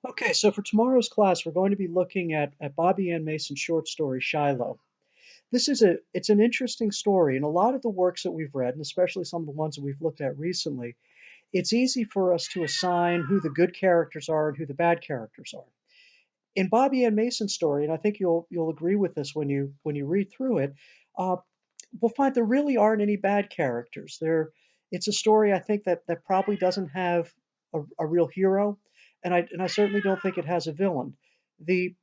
Okay, so for tomorrow's class, we're going to be looking at Bobby Ann Mason's short story, Shiloh. It's an interesting story, and a lot of the works that we've read, and especially some of the ones that we've looked at recently, it's easy for us to assign who the good characters are and who the bad characters are. In Bobby Ann Mason's story, and I think you'll agree with this when you read through it, uh, we'll find there really aren't any bad characters. It's a story I think that probably doesn't have a real hero, and I certainly don't think it has a villain. The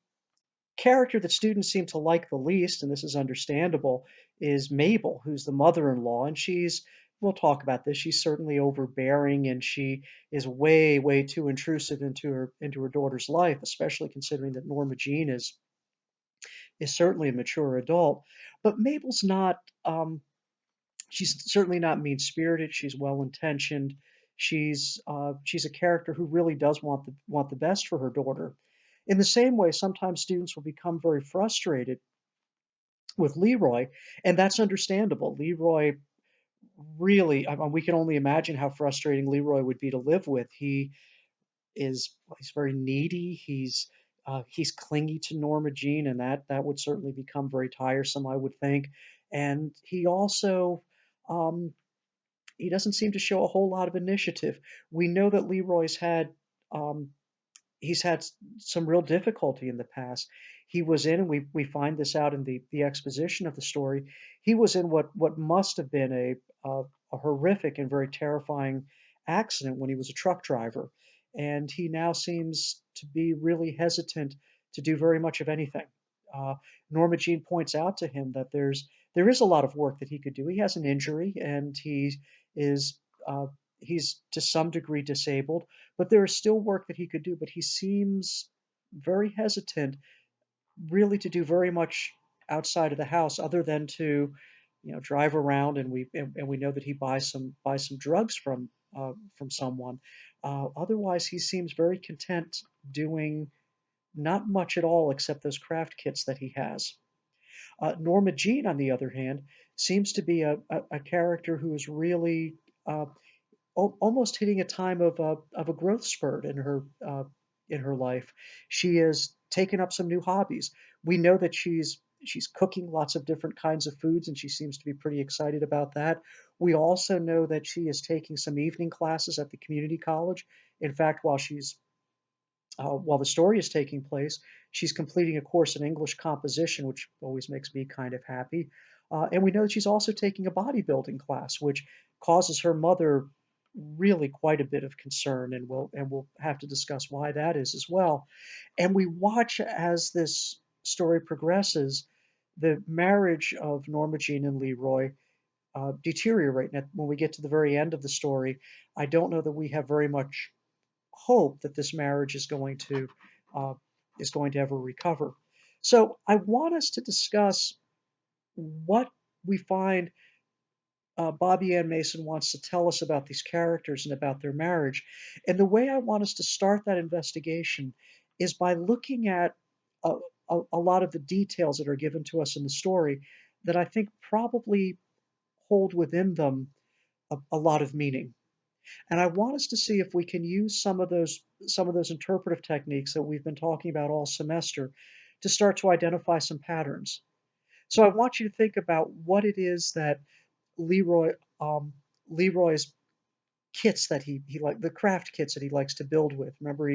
character that students seem to like the least, and this is understandable, is Mabel, who's the mother-in-law, and we'll talk about this. She's certainly overbearing, and she is way, way too intrusive into her daughter's life, especially considering that Norma Jean is certainly a mature adult. But Mabel's not. She's certainly not mean-spirited. She's well-intentioned. She's a character who really does want the best for her daughter. In the same way, sometimes students will become very frustrated with Leroy, and that's understandable. Leroy really, I mean, we can only imagine how frustrating Leroy would be to live with. He's very needy. He's clingy to Norma Jean, and that would certainly become very tiresome, I would think. And um, he doesn't seem to show a whole lot of initiative. We know that um, he's had some real difficulty in the past. He was in, and we find this out in the exposition of the story. He was in what must have been a horrific and very terrifying accident when he was a truck driver, and he now seems to be really hesitant to do very much of anything. Uh, Norma Jean points out to him that there is a lot of work that he could do. He has an injury, and is uh, he's to some degree disabled, but there is still work that he could do. But he seems very hesitant, really, to do very much outside of the house, other than to, drive around. And we know that he buys some drugs from someone. Otherwise, he seems very content doing not much at all except those craft kits that he has. Norma Jean, on the other hand, seems to be a character who is really uh, almost hitting a time of a growth spurt in her life. She has taken up some new hobbies. We know that she's cooking lots of different kinds of foods, and she seems to be pretty excited about that. We also know that she is taking some evening classes at the community college. In fact, while the story is taking place, she's completing a course in English composition, which always makes me kind of happy. And we know that she's also taking a bodybuilding class, which causes her mother really quite a bit of concern, and we'll have to discuss why that is as well. And we watch as this story progresses, the marriage of Norma Jean and Leroy deteriorate. And when we get to the very end of the story, I don't know that we have very much hope that this marriage uh, is going to ever recover. So I want us to discuss what we find Bobby Ann Mason wants to tell us about these characters and about their marriage. And the way I want us to start that investigation is by looking at a, a lot of the details that are given to us in the story that I think probably hold within them a lot of meaning. And I want us to see if we can use some of those interpretive techniques that we've been talking about all semester to start to identify some patterns. So I want you to think about what it is that Leroy Leroy's kits that he like the craft kits that he likes to build with. Remember,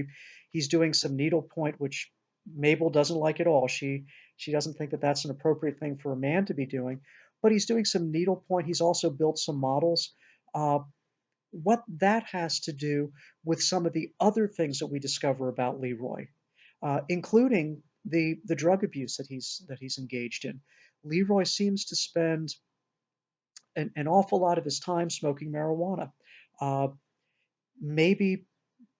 he's doing some needlepoint, which Mabel doesn't like at all. She doesn't think that that's an appropriate thing for a man to be doing. But he's doing some needlepoint. He's also built some models. Uh, what that has to do with some of the other things that we discover about Leroy, including the drug abuse that he's engaged in. Leroy seems to spend an awful lot of his time smoking marijuana. Uh, Maybe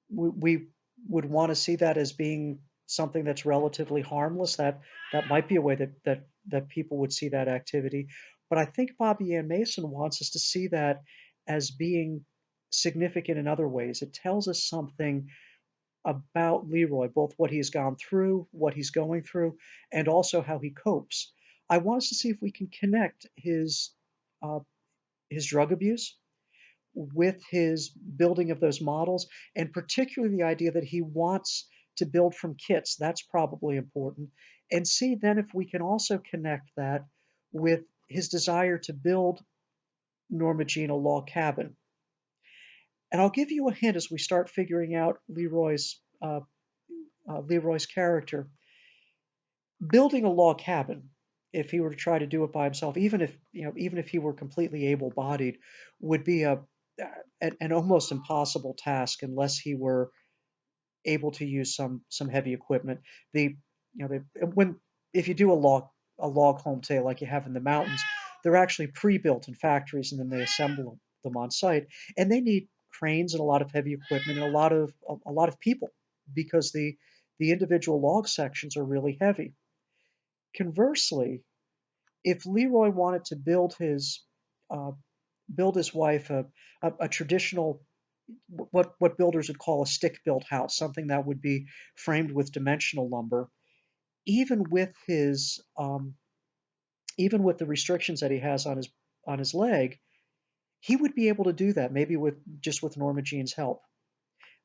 we would want to see that as being something that's relatively harmless. That might be a way that people would see that activity. But I think Bobby Ann Mason wants us to see that as being significant in other ways. It tells us something about Leroy, both what he's gone through, what he's going through, and also how he copes. I want us to see if we can connect uh, his drug abuse with his building of those models, and particularly the idea that he wants to build from kits. That's probably important. And see then if we can also connect that with his desire to build Norma Jean a log cabin. And I'll give you a hint as we start figuring out Leroy's character. Building a log cabin, if he were to try to do it by himself, even if he were completely able-bodied, would be an almost impossible task unless he were able to use some heavy equipment. The you know the, when If you do a log home, say like you have in the mountains, they're actually pre-built in factories and then they assemble them on site, and they need cranes and a lot of heavy equipment and a lot of people because the individual log sections are really heavy. Conversely, if Leroy wanted to uh, build his wife a traditional what builders would call a stick-built house, something that would be framed with dimensional lumber, even with the restrictions that he has on his leg, he would be able to do that, maybe with Norma Jean's help.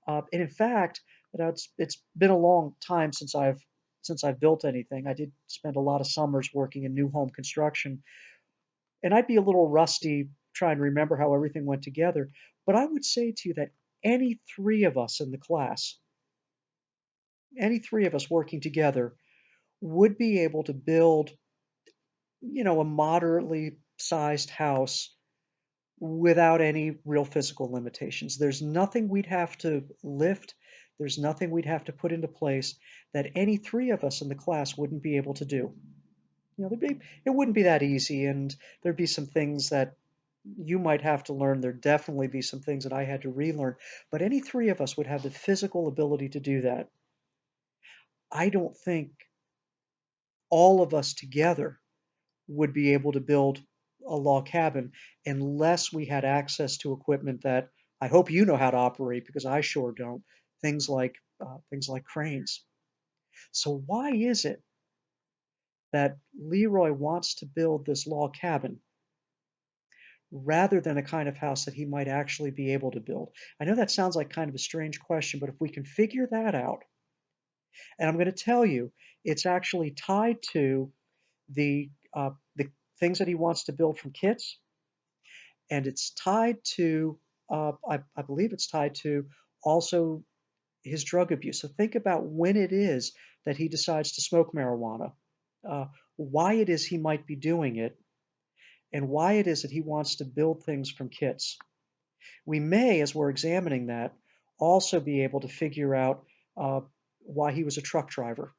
And in fact, it's been a long time since I've built anything. I did spend a lot of summers working in new home construction, and I'd be a little rusty trying to remember how everything went together. But I would say to you that any three of us in the class, any three of us working together, would be able to build, a moderately sized house without any real physical limitations. There's nothing we'd have to lift, there's nothing we'd have to put into place that any three of us in the class wouldn't be able to do. It wouldn't be that easy, and there'd be some things that you might have to learn. There'd definitely be some things that I had to relearn, but any three of us would have the physical ability to do that. I don't think all of us together would be able to build a log cabin unless we had access to equipment that I hope you know how to operate because I sure don't. Things like cranes. So why is it that Leroy wants to build this log cabin rather than a kind of house that he might actually be able to build? I know that sounds like kind of a strange question, but if we can figure that out, and I'm going to tell you, it's actually tied to the things that he wants to build from kits, and it's tied to I believe it's tied to also his drug abuse. So think about when it is that he decides to smoke marijuana, uh, why it is he might be doing it, and why it is that he wants to build things from kits. We may, as we're examining that, also be able to figure out uh, why he was a truck driver.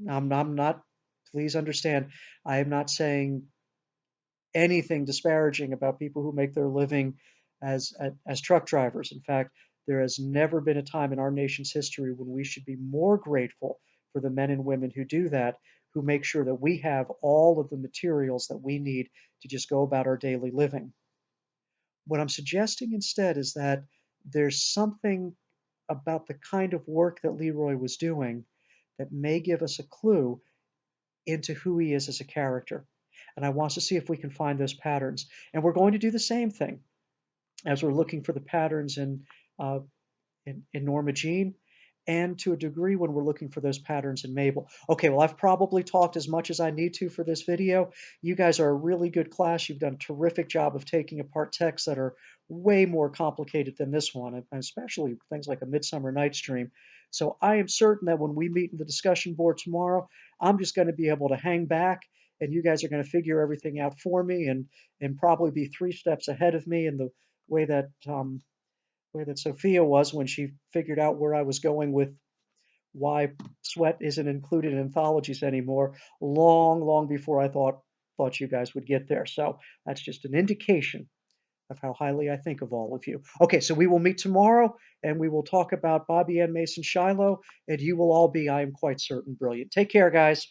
I'm not, please understand, I am not saying anything disparaging about people who make their living as truck drivers. In fact, there has never been a time in our nation's history when we should be more grateful for the men and women who do that, who make sure that we have all of the materials that we need to just go about our daily living. What I'm suggesting instead is that there's something about the kind of work that Leroy was doing that may give us a clue into who he is as a character. And I want to see if we can find those patterns. And we're going to do the same thing as we're looking for the patterns uh, in Norma Jean, and to a degree when we're looking for those patterns in Mabel. Okay, well, I've probably talked as much as I need to for this video. You guys are a really good class. You've done a terrific job of taking apart texts that are way more complicated than this one, and especially things like A Midsummer Night's Dream. So I am certain that when we meet in the discussion board tomorrow, I'm just going to be able to hang back and you guys are going to figure everything out for me and probably be 3 steps ahead of me in the way that Sophia was when she figured out where I was going with why sweat isn't included in anthologies anymore, long, long before I thought you guys would get there. So that's just an indication of how highly I think of all of you. Okay, so we will meet tomorrow and we will talk about Bobby Ann Mason Shiloh, and you will all be, I am quite certain, brilliant. Take care, guys.